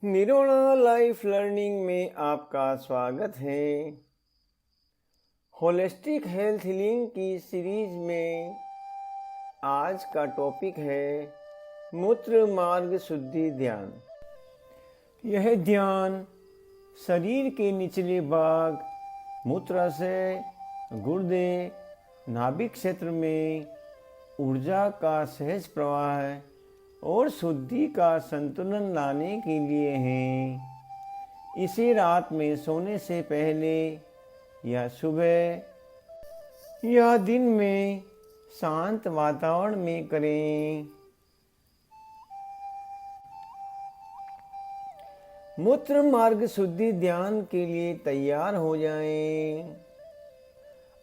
निरोणा life learning में आपका स्वागत है। होलिस्टिक हेल्थ हीलिंग की सीरीज में आज का टॉपिक है मूत्र मार्ग शुद्धि ध्यान। यह ध्यान शरीर के निचले भाग मूत्राशय, गुर्दे, नाभिक क्षेत्र में ऊर्जा का सहज प्रवाह और शुद्धि का संतुलन लाने के लिए है। इसे रात में सोने से पहले या सुबह या दिन में शांत वातावरण में करें। मूत्र मार्ग शुद्धि ध्यान के लिए तैयार हो जाएं।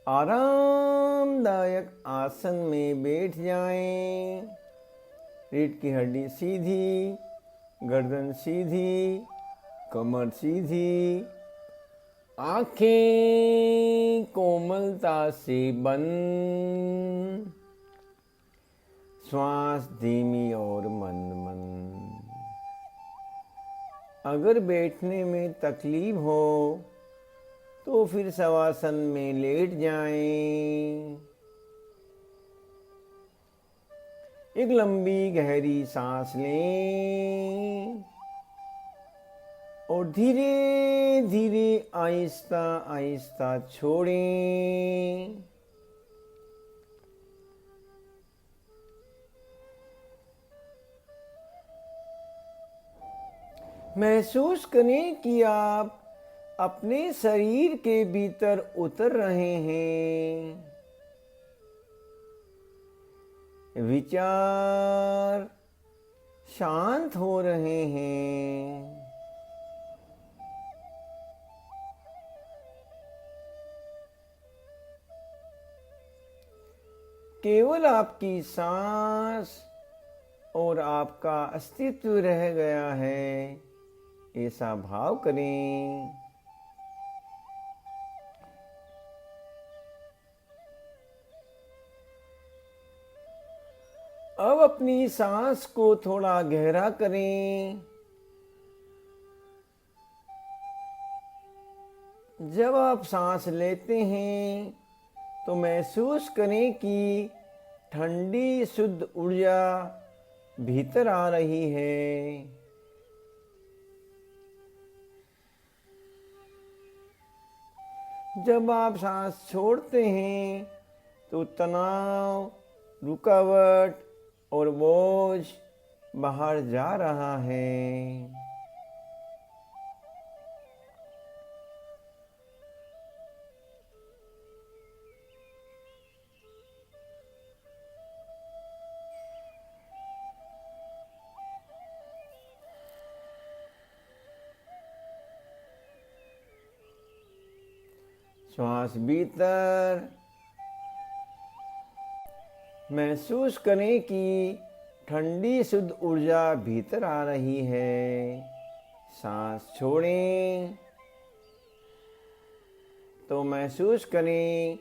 आरामदायक आसन में बैठ जाएं। रीढ़ की हड्डी सीधी, गर्दन सीधी, कमर सीधी, आंखें कोमलता से बंद, श्वास धीमी और मंद मंद। अगर बैठने में तकलीफ हो तो फिर शवासन में लेट जाएं। एक लंबी गहरी सांस लें और धीरे धीरे आहिस्ता आहिस्ता छोड़ें। महसूस करें कि आप अपने शरीर के भीतर उतर रहे हैं। विचार शांत हो रहे हैं। केवल आपकी सांस और आपका अस्तित्व रह गया है, ऐसा भाव करें। अब अपनी सांस को थोड़ा गहरा करें। जब आप सांस लेते हैं तो महसूस करें कि ठंडी शुद्ध ऊर्जा भीतर आ रही है। जब आप सांस छोड़ते हैं तो तनाव, रुकावट और बोझ बाहर जा रहा है। श्वास भीतर, महसूस करें कि ठंडी शुद्ध ऊर्जा भीतर आ रही है। सांस छोड़ें तो महसूस करें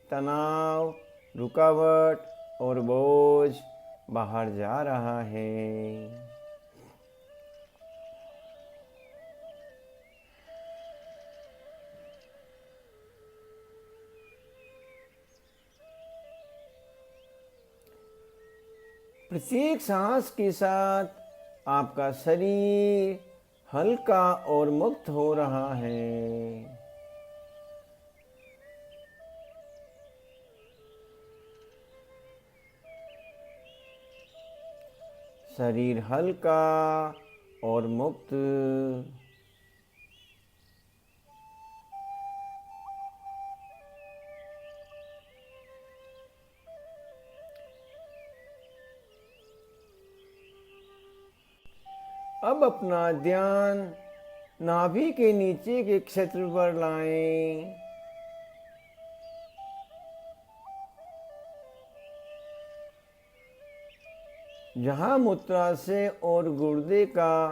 तनाव, रुकावट और बोझ बाहर जा रहा है। प्रत्येक सांस के साथ आपका शरीर हल्का और मुक्त हो रहा है। शरीर हल्का और मुक्त। अब अपना ध्यान नाभि के नीचे के क्षेत्र पर लाएं। जहाँ मूत्राशय और गुर्दे का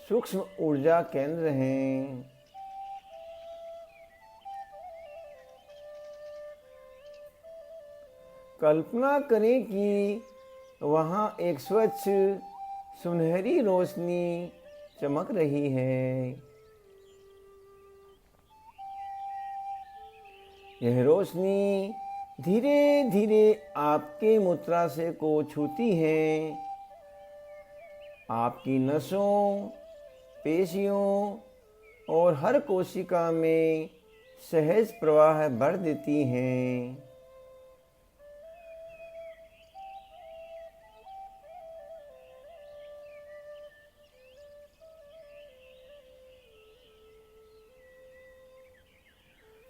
सूक्ष्म ऊर्जा केंद्र हैं। कल्पना करें कि वहाँ एक स्वच्छ सुनहरी रोशनी चमक रही है। यह रोशनी धीरे धीरे आपके मूत्राशय को छूती है। आपकी नसों, पेशियों और हर कोशिका में सहज प्रवाह भर देती हैं।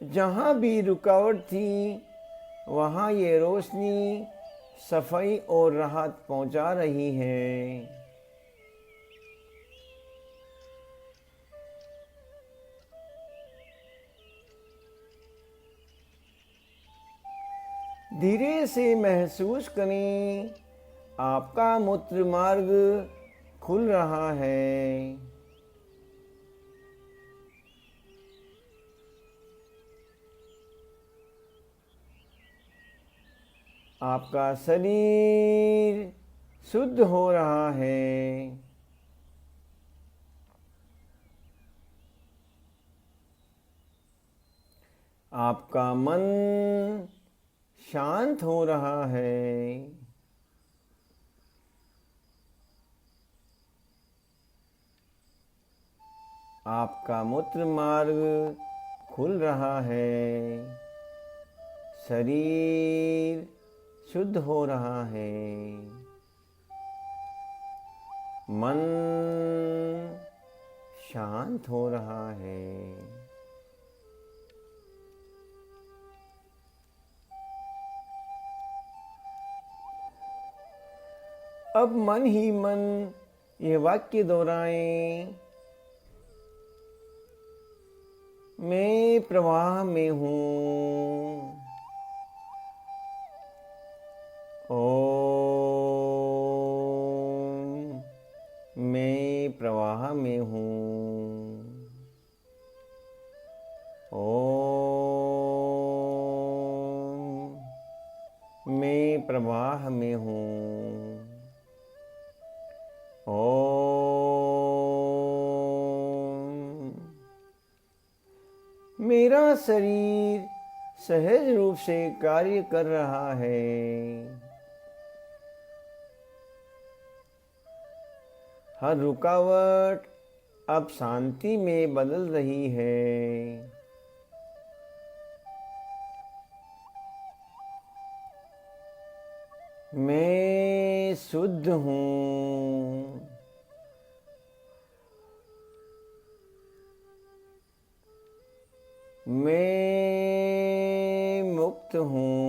जहाँ भी रुकावट थी वहाँ ये रोशनी सफाई और राहत पहुँचा रही है। धीरे से महसूस करें, आपका मूत्र मार्ग खुल रहा है। आपका शरीर शुद्ध हो रहा है। आपका मन शांत हो रहा है। आपका मूत्र मार्ग खुल रहा है। शरीर शुद्ध हो रहा है। मन शांत हो रहा है। अब मन ही मन यह वाक्य दोहराएं, मैं प्रवाह में हूँ। ओम, मैं प्रवाह में हूँ। ओम, मैं प्रवाह में हूँ। ओम, मेरा शरीर सहज रूप से कार्य कर रहा है। हर रुकावट अब शांति में बदल रही है। मैं शुद्ध हूँ। मैं मुक्त हूँ।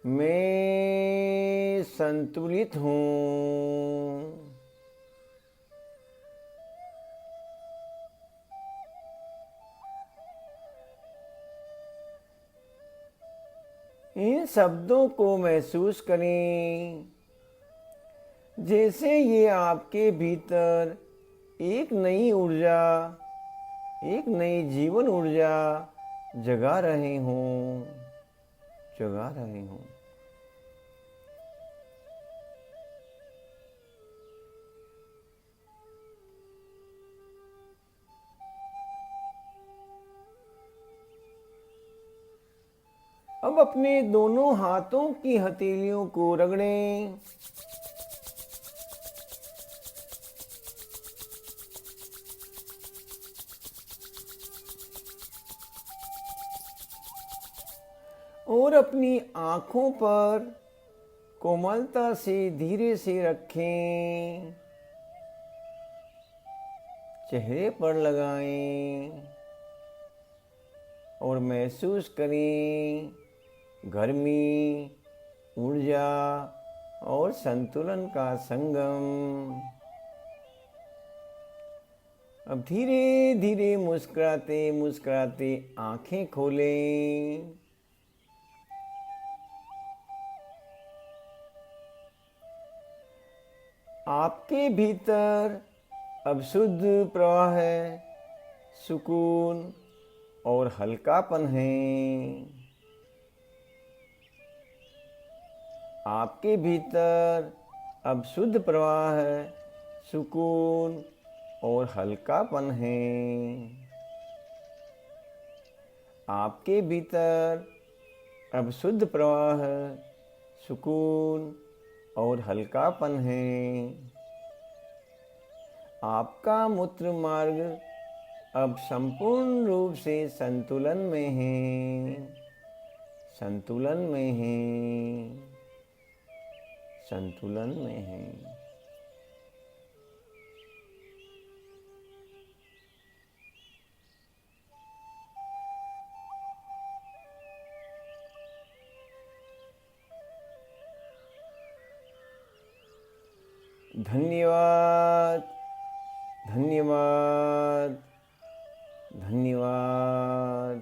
मैं संतुलित हूँ। इन शब्दों को महसूस करें, जैसे ये आपके भीतर एक नई ऊर्जा, एक नई जीवन ऊर्जा जगा रहे हों, जगा रहे हों। अब अपने दोनों हाथों की हथेलियों को रगड़ें। और अपनी आँखों पर कोमलता से धीरे से रखें। चेहरे पर लगाएं और महसूस करें गर्मी, ऊर्जा और संतुलन का संगम। अब धीरे धीरे मुस्कुराते मुस्कुराते आंखें खोलें। आपके भीतर अब शुद्ध प्रवाह है, सुकून और हल्कापन है। आपके भीतर अब शुद्ध प्रवाह है, सुकून और हल्कापन है। आपके भीतर अब शुद्ध प्रवाह है, सुकून और हल्कापन है। आपका मूत्र मार्ग अब संपूर्ण रूप से संतुलन में है, संतुलन में है, संतुलन में है। धन्यवाद, धन्यवाद, धन्यवाद।